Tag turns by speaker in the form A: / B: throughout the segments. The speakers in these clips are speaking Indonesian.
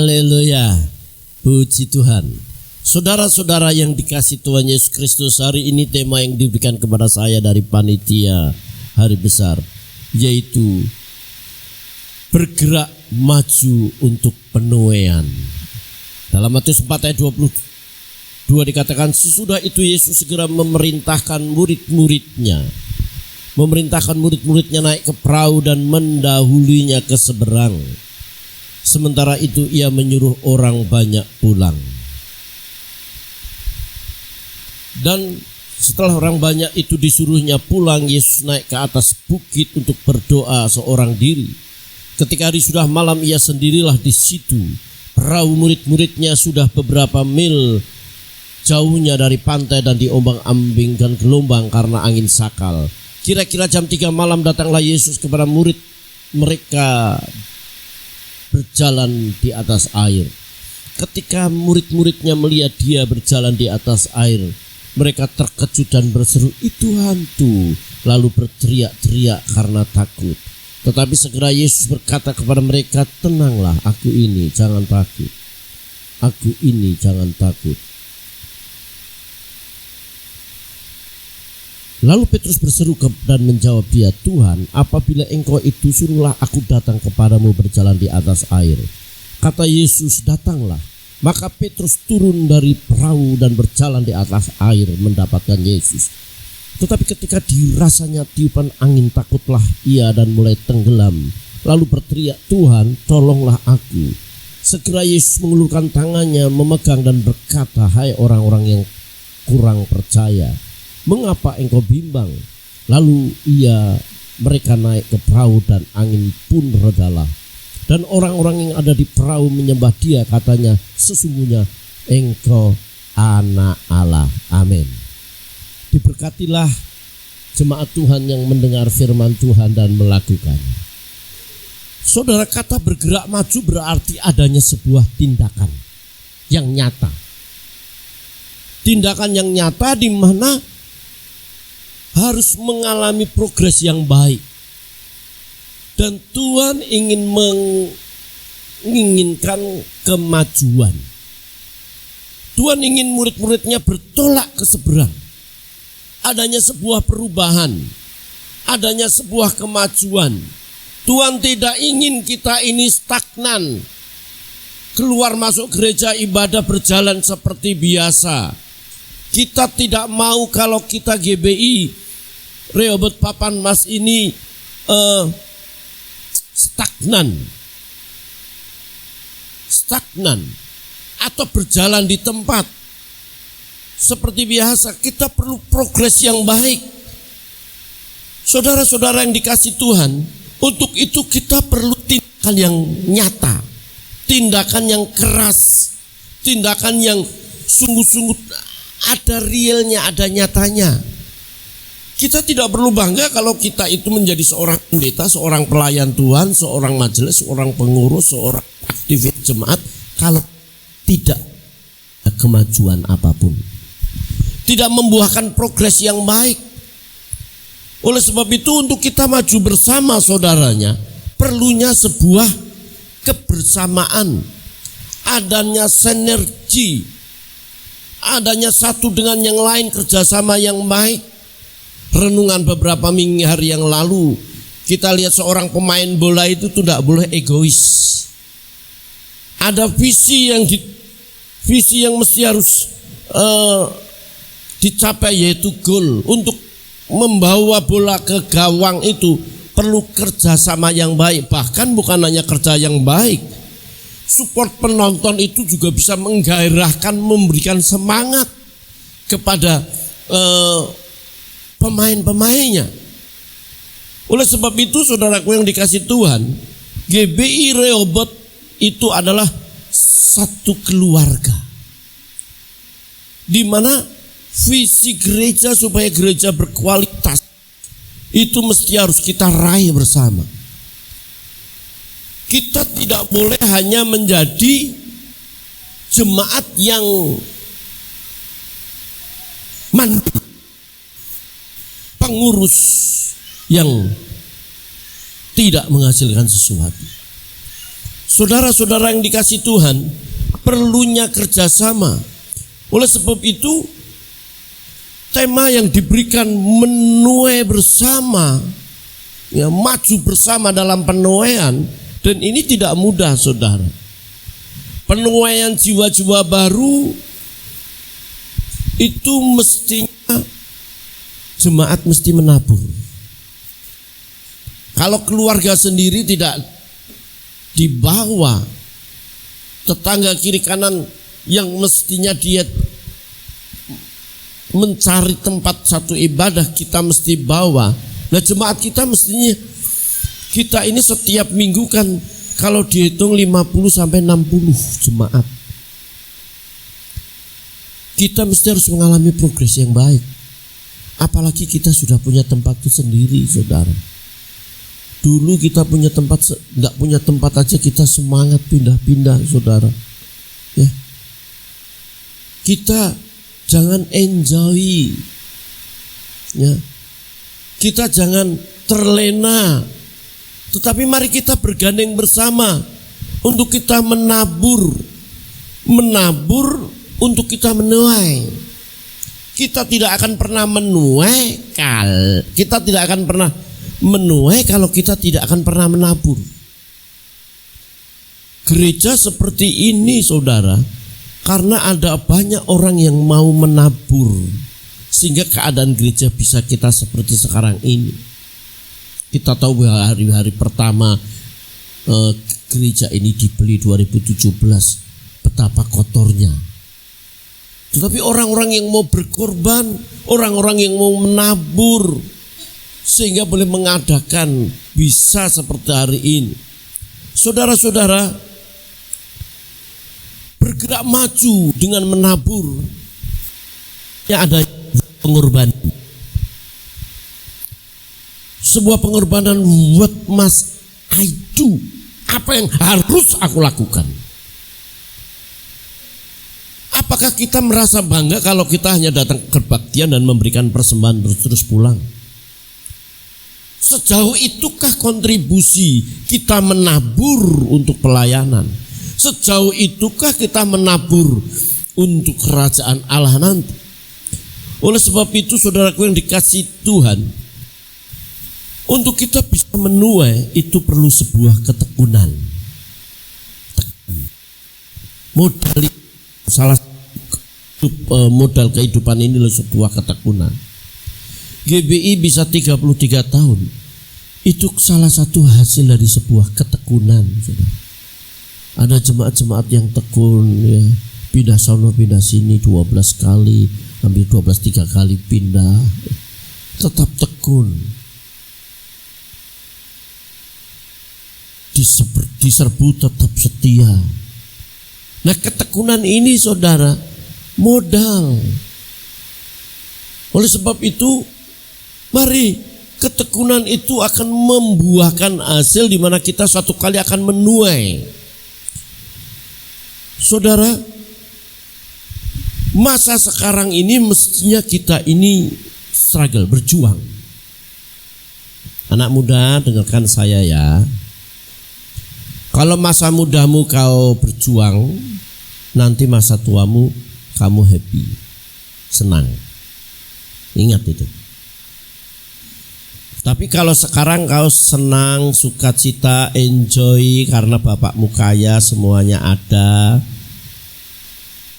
A: Haleluya, puji Tuhan. Saudara-saudara yang dikasih Tuhan Yesus Kristus, hari ini tema yang diberikan kepada saya dari panitia hari besar, yaitu bergerak maju untuk penuaian. Dalam Matius 4 ayat 22 dikatakan, sesudah itu Yesus segera memerintahkan murid-muridnya naik ke perahu dan mendahulinya ke seberang. Sementara itu ia menyuruh orang banyak pulang. Dan setelah orang banyak itu disuruhnya pulang, Yesus naik ke atas bukit untuk berdoa seorang diri. Ketika hari sudah malam, ia sendirilah di situ. Perahu murid-muridnya sudah beberapa mil jauhnya dari pantai dan diombang-ambingkan gelombang karena angin sakal. Kira-kira jam 3 malam datanglah Yesus kepada murid mereka berjalan di atas air. Ketika murid-muridnya melihat dia berjalan di atas air, mereka terkejut dan berseru, "Itu hantu!" Lalu berteriak-teriak karena takut. Tetapi segera Yesus berkata kepada mereka, "Tenanglah, aku ini, jangan takut. Aku ini, jangan takut." Lalu Petrus berseru dan menjawab dia, "Tuhan, apabila engkau itu, suruhlah aku datang kepadamu berjalan di atas air." Kata Yesus, "Datanglah." Maka Petrus turun dari perahu dan berjalan di atas air mendapatkan Yesus. Tetapi ketika dirasanya tiupan angin, takutlah ia dan mulai tenggelam. Lalu berteriak, "Tuhan, tolonglah aku." Segera Yesus mengulurkan tangannya, memegang dan berkata, "Hai orang-orang yang kurang percaya, mengapa engkau bimbang?" Lalu mereka naik ke perahu dan angin pun redalah. Dan orang-orang yang ada di perahu menyembah dia, katanya, "Sesungguhnya engkau anak Allah." Amin. Diberkatilah jemaat Tuhan yang mendengar firman Tuhan dan melakukannya. Saudara, kata bergerak maju berarti adanya sebuah tindakan yang nyata. Tindakan yang nyata di mana harus mengalami progres yang baik. Dan Tuhan ingin menginginkan kemajuan. Tuhan ingin murid-muridnya bertolak ke seberang. Adanya sebuah perubahan, adanya sebuah kemajuan. Tuhan tidak ingin kita ini stagnan, keluar masuk gereja ibadah berjalan seperti biasa. Kita tidak mau kalau kita GBI Rehoboth Papan Mas ini stagnan atau berjalan di tempat seperti biasa. Kita perlu progres yang baik. Saudara-saudara yang dikasih Tuhan, untuk itu kita perlu tindakan yang nyata, tindakan yang keras, tindakan yang sungguh-sungguh ada realnya, ada nyatanya. Kita tidak perlu bangga kalau kita itu menjadi seorang pendeta, seorang pelayan Tuhan, seorang majelis, seorang pengurus, seorang aktivis jemaat, kalau tidak ada kemajuan apapun, tidak membuahkan progres yang baik. Oleh sebab itu, untuk kita maju bersama saudaranya, perlunya sebuah kebersamaan, adanya sinergi, adanya satu dengan yang lain, kerjasama yang baik. Renungan beberapa minggu hari yang lalu, kita lihat seorang pemain bola itu tidak boleh egois. Ada visi yang mesti harus dicapai, yaitu gol. Untuk membawa bola ke gawang itu perlu kerjasama yang baik. Bahkan bukan hanya kerja yang baik, support penonton itu juga bisa menggairahkan, memberikan semangat kepada pemain-pemainnya. Oleh sebab itu, saudaraku yang dikasih Tuhan, GBI Rehoboth itu adalah satu keluarga, di mana visi gereja supaya gereja berkualitas itu mesti harus kita raih bersama. Kita tidak boleh hanya menjadi jemaat yang mandiri, pengurus yang tidak menghasilkan sesuatu. Saudara-saudara yang dikasih Tuhan, perlunya kerjasama. Oleh sebab itu, tema yang diberikan menuai bersama, ya, maju bersama dalam penuaian, dan ini tidak mudah, saudara. Penuaian jiwa-jiwa baru itu mestinya jemaat mesti menabur. Kalau keluarga sendiri tidak dibawa, tetangga kiri kanan yang mestinya dia mencari tempat satu ibadah, kita mesti bawa. Nah, jemaat kita mestinya, kita ini setiap minggu kan kalau dihitung 50 sampai 60 jemaat. Kita mesti harus mengalami progres yang baik. Apalagi kita sudah punya tempat itu sendiri, saudara. Dulu kita punya tempat, nggak punya tempat aja kita semangat pindah-pindah, saudara. Ya, kita jangan enjoy, ya. Kita jangan terlena, tetapi mari kita bergandeng bersama untuk kita menabur untuk kita menuai. Kita tidak akan pernah menuai kalau kita tidak akan pernah menabur. Gereja seperti ini, saudara, karena ada banyak orang yang mau menabur, sehingga keadaan gereja bisa kita seperti sekarang ini. Kita tahu hari-hari pertama gereja ini dibeli 2017, betapa kotornya. Tetapi orang-orang yang mau berkorban, orang-orang yang mau menabur, sehingga boleh mengadakan bisa seperti hari ini. Saudara-saudara, bergerak maju dengan menabur, ya, ada pengorbanan. Sebuah pengorbanan buat Mas Aidu, apa yang harus aku lakukan? Apakah kita merasa bangga kalau kita hanya datang ke kebaktian dan memberikan persembahan terus pulang? Sejauh itukah kontribusi kita menabur untuk pelayanan? Sejauh itukah kita menabur untuk kerajaan Allah nanti? Oleh sebab itu, saudaraku yang dikasih Tuhan, untuk kita bisa menuai itu perlu sebuah ketekunan. Modal kehidupan ini adalah sebuah ketekunan. GBI bisa 33 tahun. Itu salah satu hasil dari sebuah ketekunan, saudara. Ada jemaat-jemaat yang tekun, ya, pindah sana pindah sini 12 kali, hampir 3 kali pindah, tetap tekun. Diserbu tetap setia. Nah, ketekunan ini, saudara, modal. Oleh sebab itu, mari ketekunan itu akan membuahkan hasil di mana kita suatu kali akan menuai. Saudara, masa sekarang ini mestinya kita ini struggle, berjuang. Anak muda, dengarkan saya ya. Kalau masa mudamu kau berjuang, nanti masa tuamu kamu happy, senang. Ingat itu. Tapi kalau sekarang kau senang, sukacita, enjoy karena bapakmu kaya, semuanya ada,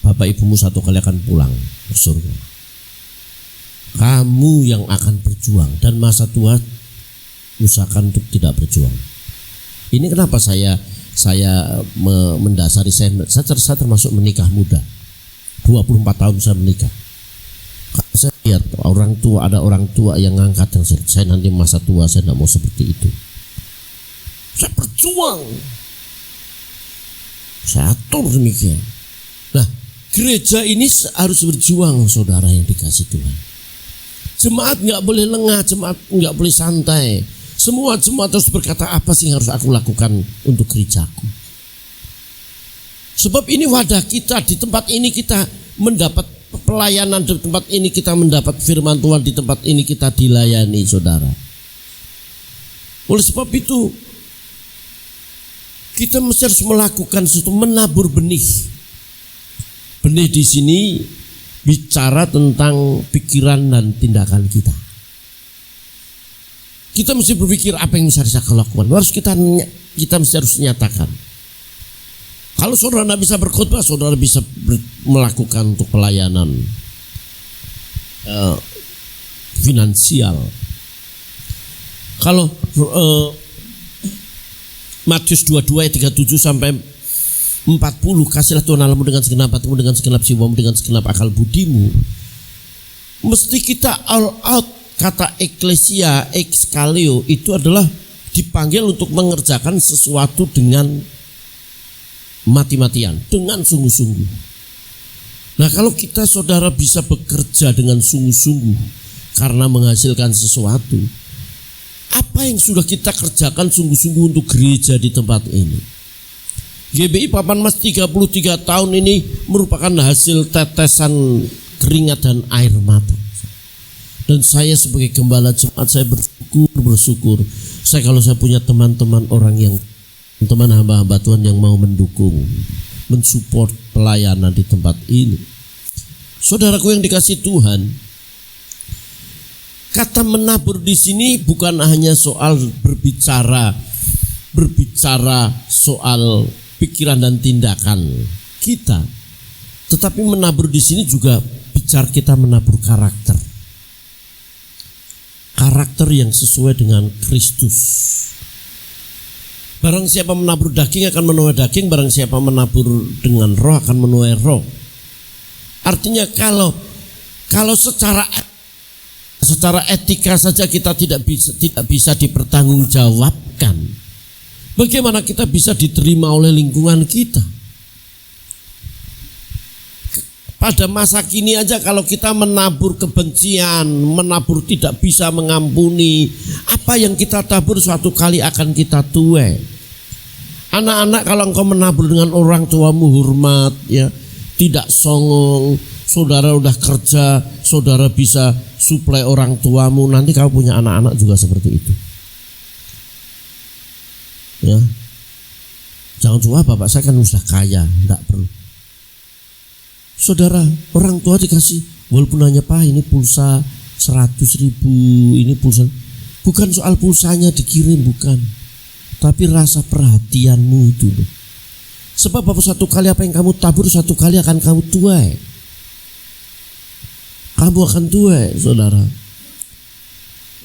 A: bapak ibumu satu kali akan pulang ke surga. Kamu yang akan berjuang, dan masa tua usahakan untuk tidak berjuang. Ini kenapa saya mendasari, saya termasuk menikah muda. 24 tahun saya menikah. Saya lihat ada orang tua yang ngangkat, yang saya nanti masa tua saya tidak mau seperti itu. Saya berjuang, saya atur demikian. Nah, gereja ini harus berjuang, saudara yang dikasih Tuhan. Jemaat nggak boleh lengah, jemaat nggak boleh santai. Semua jemaat harus berkata, apa sih yang harus aku lakukan untuk gerejaku? Sebab ini wadah kita, di tempat ini kita mendapat pelayanan, di tempat ini kita mendapat firman Tuhan, di tempat ini kita dilayani, saudara. Oleh sebab itu, kita mesti harus melakukan sesuatu, menabur benih. Benih di sini bicara tentang pikiran dan tindakan kita. Kita mesti berpikir apa yang bisa saya lakukan. Kita mesti harus nyatakan. Kalau saudara tidak bisa berkhotbah, saudara bisa melakukan untuk pelayanan finansial. Kalau Matius 22 ayat 37 sampai 40, kasihlah Tuhan Allahmu dengan segenap hatimu, dengan segenap jiwamu, dengan segenap akal budimu. Mesti kita all out. Kata eklesia, exkaleo itu adalah dipanggil untuk mengerjakan sesuatu dengan mati-matian, dengan sungguh-sungguh. Nah, kalau kita saudara bisa bekerja dengan sungguh-sungguh karena menghasilkan sesuatu, apa yang sudah kita kerjakan sungguh-sungguh untuk gereja di tempat ini? GBI Papan Mas 33 tahun ini merupakan hasil tetesan keringat dan air mata. Dan saya sebagai gembala jemaat, saya bersyukur. Kalau saya punya teman-teman teman hamba-hamba Tuhan yang mau mendukung, mensupport pelayanan di tempat ini. Saudaraku yang dikasih Tuhan, kata menabur di sini bukan hanya soal berbicara soal pikiran dan tindakan kita, tetapi menabur di sini juga bicara kita menabur karakter yang sesuai dengan Kristus. Barang siapa menabur daging akan menuai daging, barang siapa menabur dengan roh akan menuai roh. Artinya kalau secara etika saja kita tidak bisa dipertanggungjawabkan, bagaimana kita bisa diterima oleh lingkungan kita? Pada masa kini aja kalau kita menabur kebencian, menabur tidak bisa mengampuni, apa yang kita tabur suatu kali akan kita tuai. Anak-anak, kalau engkau menabur dengan orang tuamu hormat, ya, tidak songong, saudara udah kerja, saudara bisa suplai orang tuamu, nanti kau punya anak-anak juga seperti itu. Ya. Jangan cuma bapak saya kan sudah kaya, enggak perlu. Saudara, orang tua dikasih, walaupun hanya ini pulsa 100.000, ini pulsa, bukan soal pulsanya dikirim, bukan, tapi rasa perhatianmu itu. Sebab satu kali apa yang kamu tabur, satu kali akan kamu tuai. Kamu akan tuai, saudara.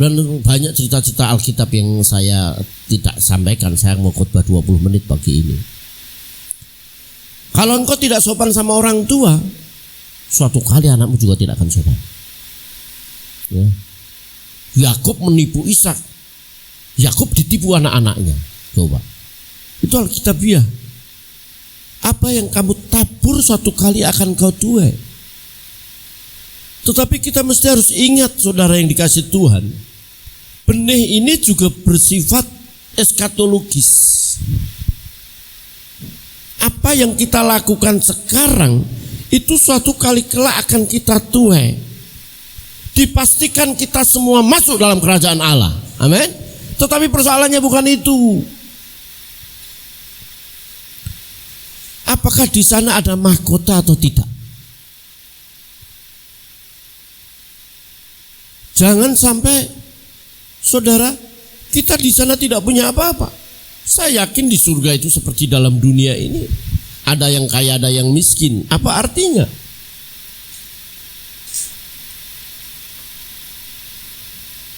A: Dan banyak cerita-cerita Alkitab yang saya tidak sampaikan, saya mau khotbah 20 menit pagi ini. Kalau engkau tidak sopan sama orang tua, suatu kali anakmu juga tidak akan sopan. Ya. Yakub menipu Ishak, Yakub ditipu anak-anaknya. Coba, itu Alkitabiah. Apa yang kamu tabur suatu kali akan kau tuai. Tetapi kita mesti harus ingat, saudara yang dikasih Tuhan, benih ini juga bersifat eskatologis. Apa yang kita lakukan sekarang itu suatu kali kelak akan kita tuai. Dipastikan kita semua masuk dalam kerajaan Allah. Amin. Tetapi persoalannya bukan itu. Apakah di sana ada mahkota atau tidak? Jangan sampai, saudara, kita di sana tidak punya apa-apa. Saya yakin di surga itu seperti dalam dunia ini. Ada yang kaya, ada yang miskin. Apa artinya?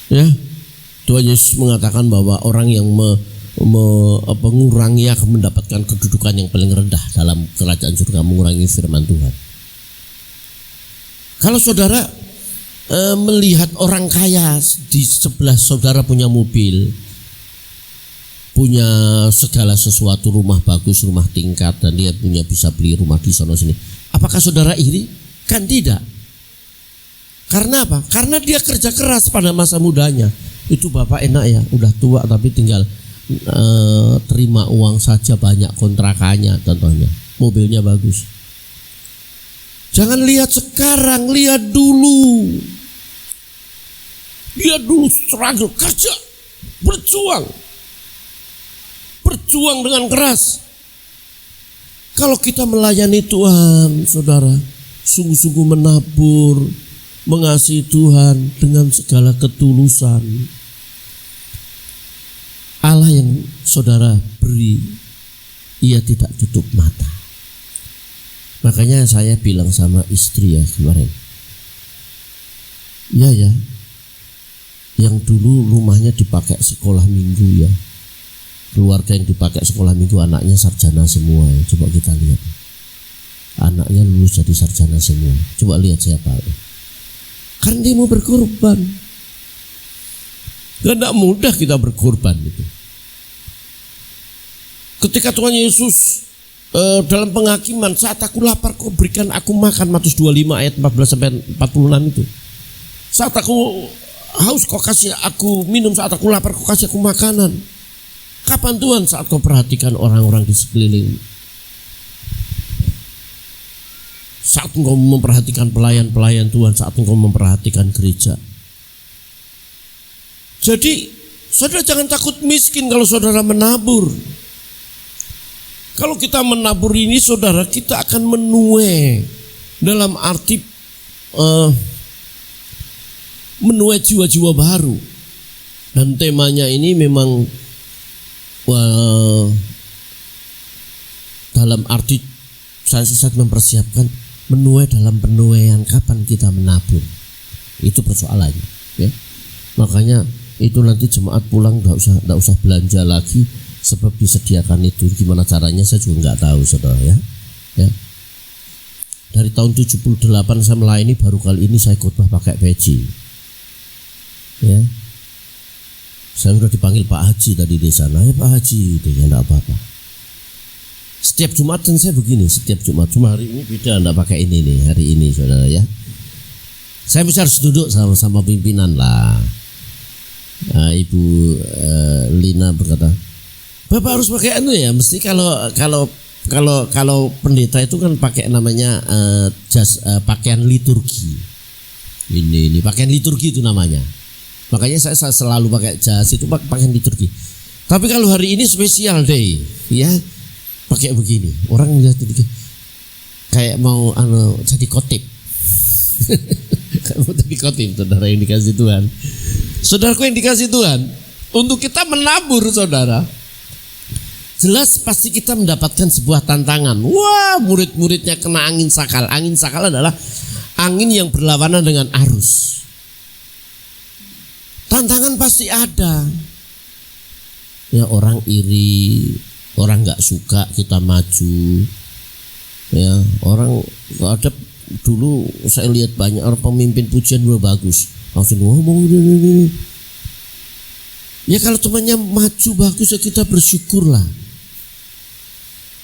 A: Ya, Tuhan Yesus mengatakan bahwa orang yang mengurangi akan mendapatkan kedudukan yang paling rendah dalam kerajaan surga, mengurangi firman Tuhan. Kalau saudara melihat orang kaya di sebelah saudara punya mobil, punya segala sesuatu, rumah bagus, rumah tingkat, dan dia bisa beli rumah di sana sini, apakah saudara iri? Kan tidak. Karena apa? Karena dia kerja keras pada masa mudanya. Itu bapak enak ya, udah tua tapi tinggal terima uang saja, banyak kontrakannya, contohnya mobilnya bagus. Jangan lihat sekarang, lihat dulu. Dia dulu struggle, kerja, berjuang berjuang dengan keras. Kalau kita melayani Tuhan, saudara, sungguh-sungguh menabur, mengasihi Tuhan dengan segala ketulusan, Allah yang saudara beri, ia tidak tutup mata. Makanya saya bilang sama istri ya kemarin, ya, yang dulu rumahnya dipakai sekolah minggu ya, keluarga yang dipakai sekolah minggu anaknya sarjana semua ya. Coba kita lihat, anaknya lulus jadi sarjana semua. Coba lihat siapa ya. Karena dia mau berkorban. Tidak mudah kita berkorban itu. Ketika Tuhan Yesus dalam penghakiman, saat aku lapar kau berikan aku makan, Matius 25 ayat 14-46 itu. Saat aku haus kau kasih aku minum, saat aku lapar kau kasih aku makanan. Kapan Tuhan? Saat kau perhatikan orang-orang di sekeliling, saat engkau memperhatikan pelayan-pelayan Tuhan, saat engkau memperhatikan gereja. Jadi saudara jangan takut miskin kalau saudara menabur. Kalau kita menabur ini saudara, kita akan menuai, dalam arti menuai jiwa-jiwa baru. Dan temanya ini memang dalam arti saya mempersiapkan menuai dalam penuaian. Kapan kita menabur, itu persoalannya ya. Makanya itu nanti jemaat pulang nggak usah belanja lagi, sebab disediakan itu. Gimana caranya saya juga nggak tahu saudara ya. Dari tahun 78 saya melayani, baru kali ini saya khotbah pakai peci ya. Saya sudah dipanggil Pak Haji tadi di sana, ya Pak Haji, itu ya enggak apa-apa. Setiap Jumat kan saya begini, setiap Jumat. Cuma hari ini beda, enggak pakai ini nih, hari ini saudara ya. Saya mesti harus duduk sama pimpinan lah. Nah, Ibu Lina berkata, Bapak harus pakai anu ya, mesti kalau pendeta itu kan pakai namanya pakaian liturgi. Ini pakaian liturgi itu namanya. Makanya saya selalu pakai jas itu, pakaian liturgi. Tapi kalau hari ini spesial day, ya pakai begini. Orang lihat kayak mau jadi khotib. Kayak mau jadi khotib, saudara yang dikasih Tuhan. Saudaraku yang dikasih Tuhan, untuk kita menabur saudara, jelas pasti kita mendapatkan sebuah tantangan. Wah, murid-muridnya kena angin sakal. Angin sakal adalah angin yang berlawanan dengan arus. Tantangan pasti ada. Ya, orang iri, orang nggak suka kita maju. Ya, orang ada dulu saya lihat banyak orang pemimpin pujian udah bagus, langsung ngomong ini. Ya kalau temannya maju bagus ya kita bersyukurlah.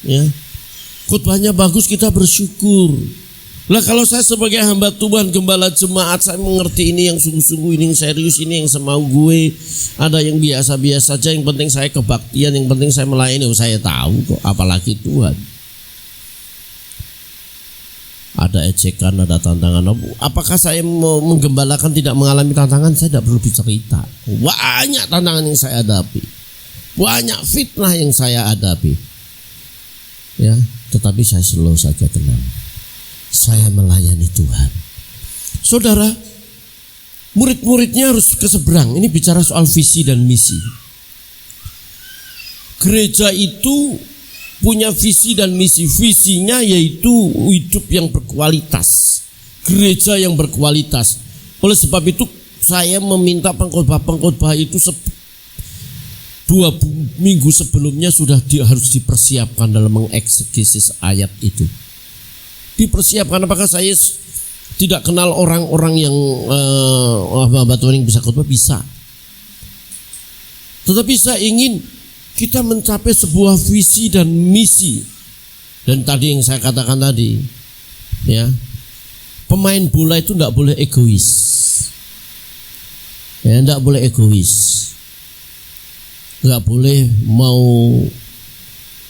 A: Ya, khotbahnya bagus kita bersyukur. Lah kalau saya sebagai hamba Tuhan, gembala jemaat, saya mengerti ini yang sungguh-sungguh, ini yang serius, ini yang semau gue. Ada yang biasa-biasa saja, yang penting saya kebaktian, yang penting saya melayani. Saya tahu kok, apalagi Tuhan. Ada ejekan, ada tantangan. Apakah saya mau menggembalakan tidak mengalami tantangan? Saya tidak perlu bercerita. Banyak tantangan yang saya hadapi, banyak fitnah yang saya hadapi. Ya, tetapi saya slow saja, tenang. Saya melayani Tuhan. Saudara, murid-muridnya harus keseberang. Ini bicara soal visi dan misi. Gereja itu punya visi dan misi. Visinya yaitu hidup yang berkualitas, gereja yang berkualitas. Oleh sebab itu saya meminta pengkhotbah itu 2 minggu sebelumnya sudah harus dipersiapkan dalam mengeksegesis ayat itu. Dipersiapkan. Apakah saya tidak kenal orang-orang yang hamba Tuhan yang bisa khotbah? Bisa. Tetapi saya ingin kita mencapai sebuah visi dan misi. Dan tadi yang saya katakan tadi, ya, pemain bola itu tidak boleh egois. Ya, tidak boleh egois. Tidak boleh mau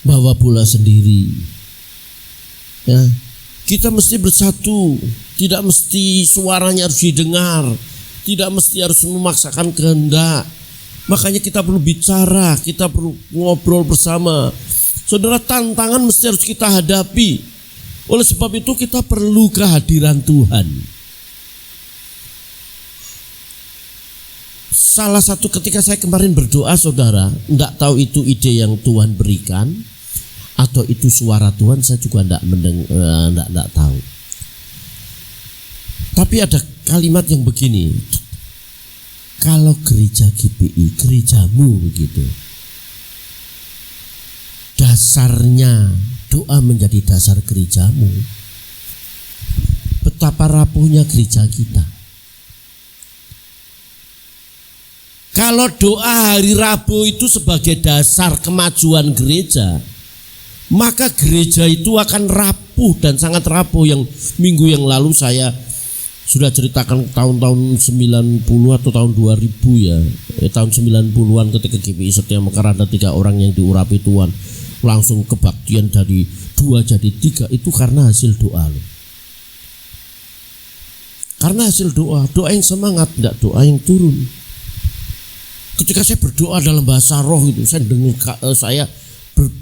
A: bawa bola sendiri. Ya, kita mesti bersatu. Tidak mesti suaranya harus didengar. Tidak mesti harus memaksakan kehendak. Makanya kita perlu bicara, kita perlu ngobrol bersama. Saudara, tantangan mesti harus kita hadapi. Oleh sebab itu kita perlu kehadiran Tuhan. Salah satu ketika saya kemarin berdoa, saudara, enggak tahu itu ide yang Tuhan berikan atau itu suara Tuhan, saya juga enggak tahu. Tapi ada kalimat yang begini, kalau gereja GPI, gerejamu begitu, dasarnya doa menjadi dasar gerejamu, betapa rapuhnya gereja kita. Kalau doa hari Rabu itu sebagai dasar kemajuan gereja, maka gereja itu akan rapuh dan sangat rapuh. Yang minggu yang lalu saya sudah ceritakan tahun-tahun 90 atau tahun 2000 ya. Tahun 90-an ketika GPI Setia Mekar ada 3 orang yang diurapi Tuhan, langsung kebaktian dari 2 jadi 3, itu karena hasil doa loh. Karena hasil doa yang semangat, enggak doa yang turun. Ketika saya berdoa dalam bahasa roh itu, saya dengar, saya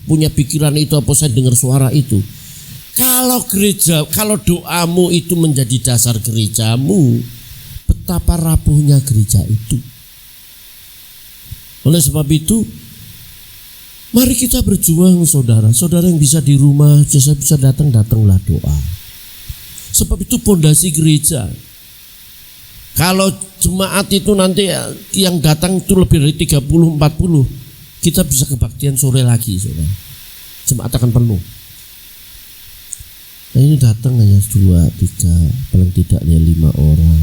A: punya pikiran itu, apa saya dengar suara itu. Kalau doamu itu menjadi dasar gerejamu, betapa rapuhnya gereja itu. Oleh sebab itu, mari kita berjuang, saudara. Saudara yang bisa di rumah, saya bisa datanglah doa. Sebab itu pondasi gereja. Kalau jemaat itu nanti yang datang itu lebih dari 30-40, kita bisa kebaktian sore lagi, saudara. Jemaat akan penuh. Nah, ini datang hanya 2-3, paling tidak 5 orang.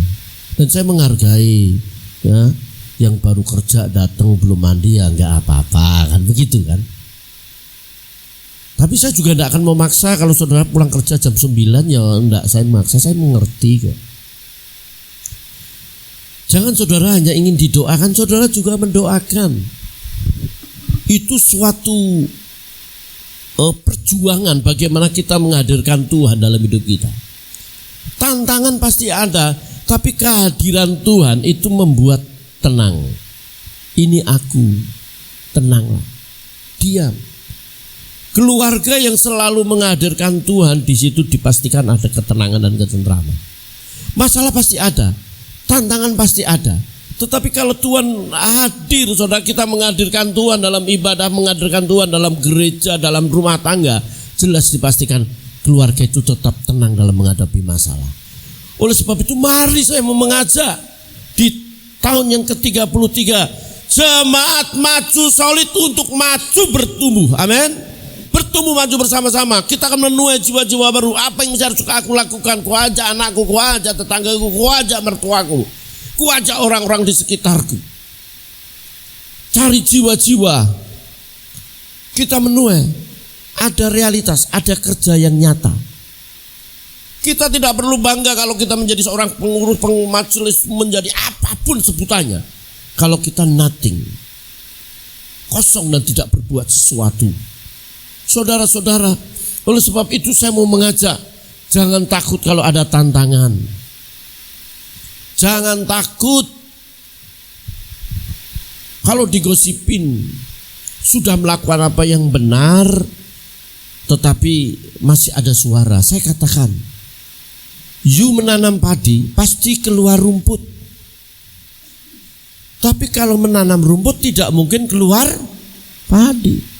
A: Dan saya menghargai ya, yang baru kerja datang belum mandi ya nggak apa-apa, kan begitu kan. Tapi saya juga tidak akan memaksa. Kalau saudara pulang kerja jam 9 ya enggak saya maksa, saya mengerti kok. Jangan saudara hanya ingin didoakan, saudara juga mendoakan. Itu suatu perjuangan bagaimana kita menghadirkan Tuhan dalam hidup kita. Tantangan pasti ada, tapi kehadiran Tuhan itu membuat tenang. Ini aku, tenanglah, diam. Keluarga yang selalu menghadirkan Tuhan, di situ dipastikan ada ketenangan dan ketentraman. Masalah pasti ada, tantangan pasti ada. Tetapi kalau Tuhan hadir, saudara, kita menghadirkan Tuhan dalam ibadah, menghadirkan Tuhan dalam gereja, dalam rumah tangga, jelas dipastikan keluarga itu tetap tenang dalam menghadapi masalah. Oleh sebab itu mari saya mau mengajak di tahun yang ke-33, jemaat maju solid untuk maju bertumbuh. Amin. Bertumbuh maju bersama-sama. Kita akan menuai jiwa-jiwa baru. Apa yang harus aku lakukan? Ku ajak anakku, ku ajak tetanggaku, ku ajak mertuaku, ku ajak orang-orang di sekitarku. Cari jiwa-jiwa. Kita menuai. Ada realitas, ada kerja yang nyata. Kita tidak perlu bangga kalau kita menjadi seorang pengurus, majelis, menjadi apapun sebutannya. Kalau kita nothing, kosong dan tidak berbuat sesuatu. Saudara-saudara, oleh sebab itu saya mau mengajak, jangan takut kalau ada tantangan. Jangan takut kalau digosipin, sudah melakukan apa yang benar, tetapi masih ada suara. Saya katakan, you menanam padi, pasti keluar rumput. Tapi kalau menanam rumput tidak mungkin keluar padi.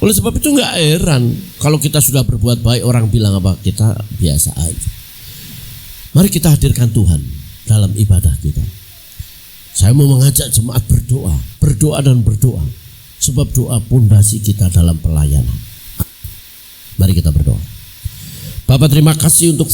A: Oleh sebab itu enggak heran kalau kita sudah berbuat baik, orang bilang apa, kita biasa aja. Mari kita hadirkan Tuhan dalam ibadah kita. Saya mau mengajak jemaat berdoa, berdoa dan berdoa. Sebab doa pondasi kita dalam pelayanan. Mari kita berdoa. Bapak, terima kasih untuk